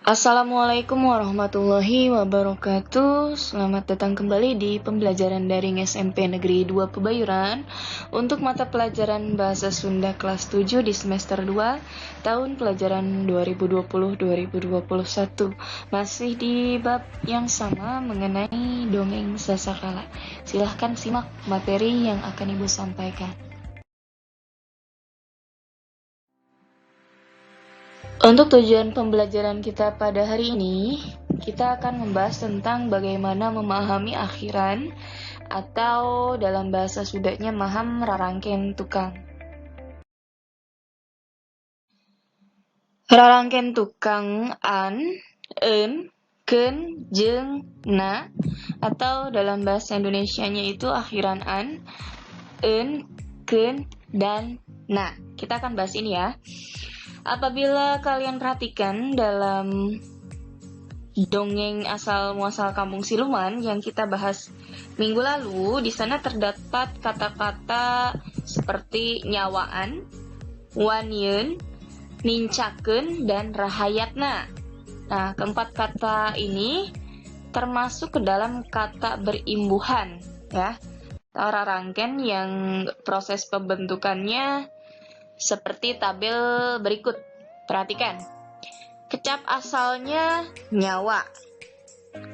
Assalamualaikum warahmatullahi wabarakatuh. Selamat datang kembali di pembelajaran daring SMP Negeri 2 Pebayuran untuk mata pelajaran Bahasa Sunda kelas 7 di semester 2 tahun pelajaran 2020-2021. Masih di bab yang sama mengenai dongeng sasakala. Silahkan simak materi yang akan Ibu sampaikan. Untuk tujuan pembelajaran kita pada hari ini, kita akan membahas tentang bagaimana memahami akhiran atau dalam bahasa Sundanya maham rarangken tukang. Rarangken tukang an, en, ken, jeng, na, atau dalam bahasa Indonesianya itu akhiran an, en, ken, dan na. Kita akan bahas ini ya. Apabila kalian perhatikan dalam dongeng asal muasal kampung siluman yang kita bahas minggu lalu, di sana terdapat kata-kata seperti nyawaan, wanyeun, nincakeun, dan rahayatna. Nah, keempat kata ini termasuk ke dalam kata berimbuhan, ya. Rarangken yang proses pembentukannya seperti tabel berikut. Perhatikan. Kecap asalnya nyawa.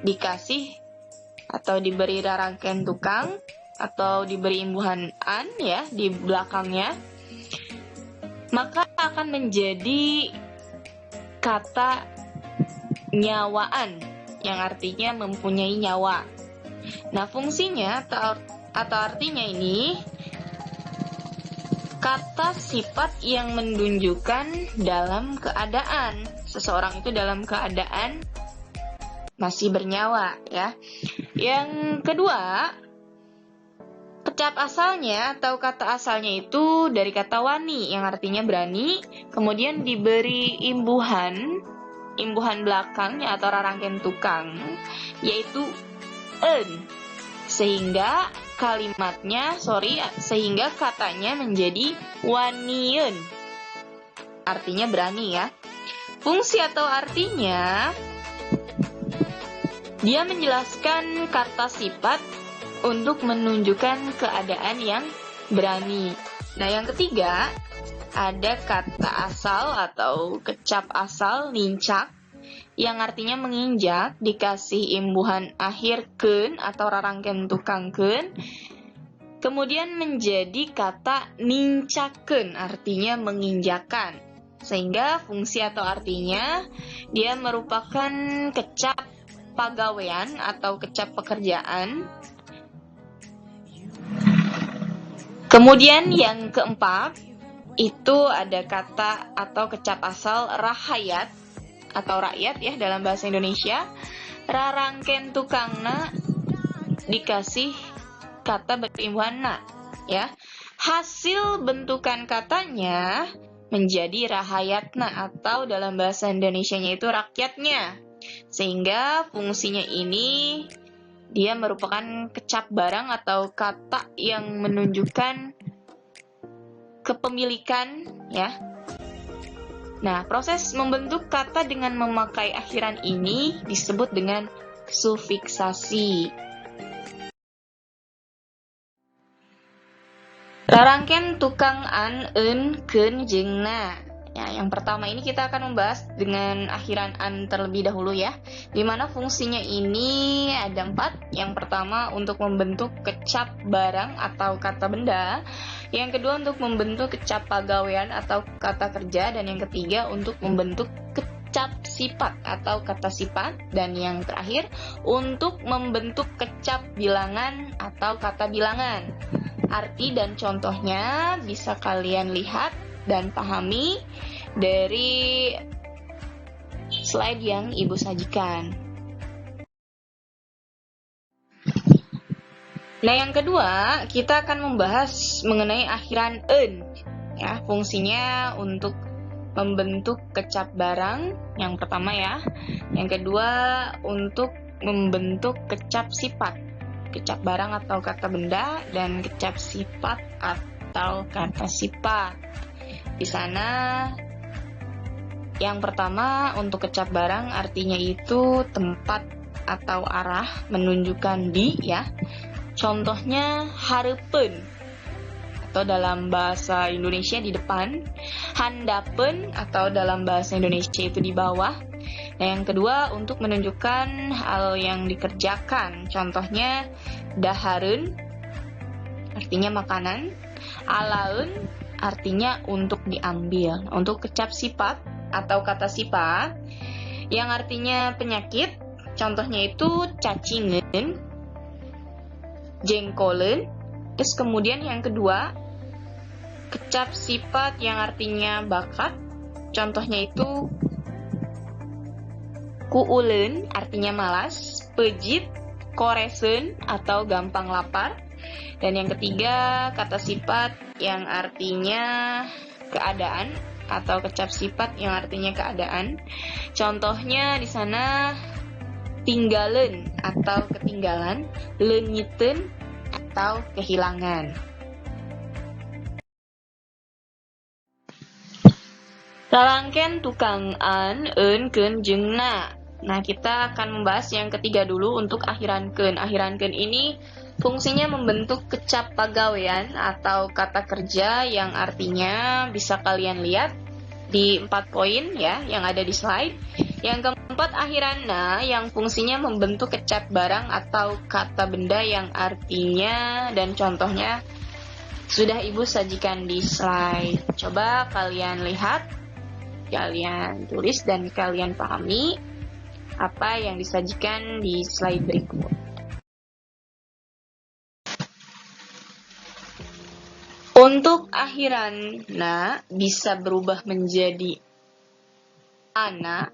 Dikasih atau diberi rarangken tukang atau diberi imbuhan an ya di belakangnya. Maka akan menjadi kata nyawaan yang artinya mempunyai nyawa. Nah, fungsinya atau artinya ini kata sifat yang menunjukkan dalam keadaan. Seseorang itu dalam keadaan masih bernyawa, ya. Yang kedua, kecap asalnya atau kata asalnya itu dari kata wani yang artinya berani, kemudian diberi imbuhan belakangnya atau rarangken tukang, yaitu en. Sehingga katanya menjadi wanieun. Artinya berani ya. Fungsi atau artinya, dia menjelaskan kata sifat untuk menunjukkan keadaan yang berani. Nah, yang ketiga, ada kata asal atau kecap asal nincak yang artinya menginjak, dikasih imbuhan akhir keun atau rarangken tukang keun, kemudian menjadi kata nincakeun, artinya menginjakan. Sehingga fungsi atau artinya dia merupakan kecap pagawean atau kecap pekerjaan. Kemudian yang keempat, itu ada kata atau kecap asal rahayat atau rakyat ya dalam bahasa Indonesia. Rarangken tukangna dikasih kata berimbuhan na ya. Hasil bentukan katanya menjadi rahayatna atau dalam bahasa Indonesianya itu rakyatnya. Sehingga fungsinya ini dia merupakan kecap barang atau kata yang menunjukkan kepemilikan ya. Nah, proses membentuk kata dengan memakai akhiran ini disebut dengan sufiksasi. Rarangken tukang an, en, keun, jeung na. Ya, yang pertama ini kita akan membahas dengan akhiran an terlebih dahulu ya. Dimana fungsinya ini ada 4. Yang pertama untuk membentuk kecap barang atau kata benda. Yang kedua untuk membentuk kecap pagawean atau kata kerja. Dan yang ketiga untuk membentuk kecap sifat atau kata sifat. Dan yang terakhir untuk membentuk kecap bilangan atau kata bilangan. Arti dan contohnya bisa kalian lihat dan pahami dari slide yang Ibu sajikan. Nah, yang kedua, kita akan membahas mengenai akhiran en. Ya, fungsinya untuk membentuk kecap barang, yang pertama ya. Yang kedua, untuk membentuk kecap sifat. Kecap barang atau kata benda dan kecap sifat atau kata sifat. Di sana Yang pertama, untuk kecap barang artinya itu tempat atau arah, menunjukkan di ya. Contohnya hareupeun atau dalam bahasa Indonesia di depan, handapeun atau dalam bahasa Indonesia itu di bawah. Nah, yang kedua untuk menunjukkan hal yang dikerjakan. Contohnya dahareun artinya makanan, alaun artinya untuk diambil. Untuk kecap sifat atau kata sifat yang artinya penyakit, contohnya itu cacingeun, jengkoleun. Terus kemudian yang kedua, kecap sifat yang artinya bakat, contohnya itu kuuleun artinya malas, pejit, koreseun atau gampang lapar. Dan yang ketiga, kata sifat yang artinya keadaan atau kecap sifat yang artinya keadaan. Contohnya di sana tinggaleun atau ketinggalan, leungiteun atau kehilangan. Lalangken tukang an, eun, keun, jeung na. Nah, kita akan membahas yang ketiga dulu untuk akhirankeun. Akhirankeun ini fungsinya membentuk kecap pagawean atau kata kerja yang artinya bisa kalian lihat di 4 poin ya yang ada di slide. Yang keempat, akhiranna yang fungsinya membentuk kecap barang atau kata benda yang artinya dan contohnya sudah Ibu sajikan di slide. Coba kalian lihat, kalian tulis dan kalian pahami apa yang disajikan di slide berikut. Untuk akhiran na bisa berubah menjadi ana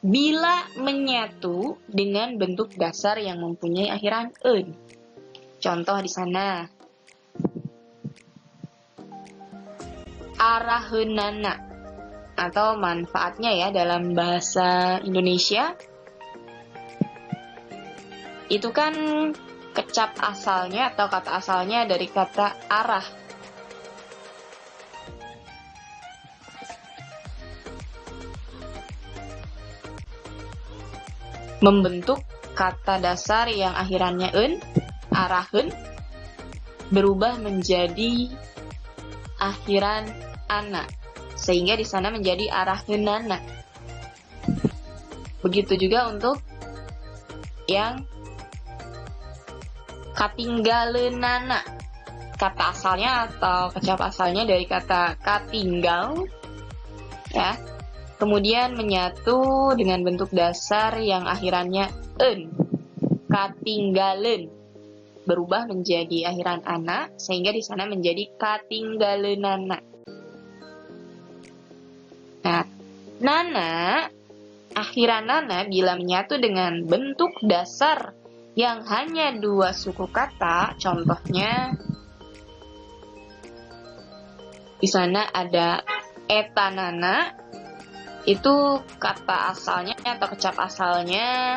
bila menyatu dengan bentuk dasar yang mempunyai akhiran eun. Contoh di sana, araheunana atau manfaatnya ya dalam bahasa Indonesia itu kan kecap asalnya atau kata asalnya dari kata arah. Membentuk kata dasar yang akhirannya eun, araheun, berubah menjadi akhiran ana, sehingga di sana menjadi araheunana. Begitu juga untuk yang katinggaleunana. Kata asalnya atau kecap asalnya dari kata katinggal ya. Kemudian menyatu dengan bentuk dasar yang akhirannya eun, katinggaleun, berubah menjadi akhiran ana sehingga di sana menjadi katinggaleunana. Nah, nana, akhiran nana bila menyatu dengan bentuk dasar yang hanya 2 suku kata, contohnya di sana ada etanana, itu kata asalnya atau kecap asalnya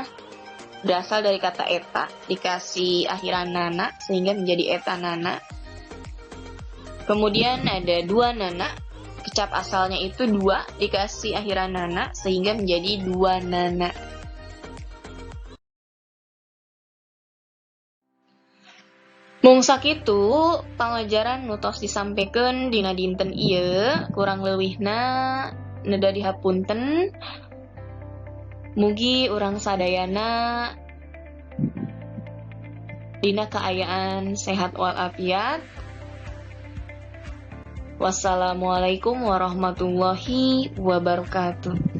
berasal dari kata eta, dikasih akhiran nana sehingga menjadi etanana. Kemudian ada 2 nana, kecap asalnya itu 2 dikasih akhiran nana sehingga menjadi 2 nana. Mung sakitu pangajaran nu tos disampaikeun dina dinten ieu kurang leuwihna neda dihapunten. Mugi urang sadayana dina kaayaan sehat walafiat. Wassalamualaikum warahmatullahi wabarakatuh.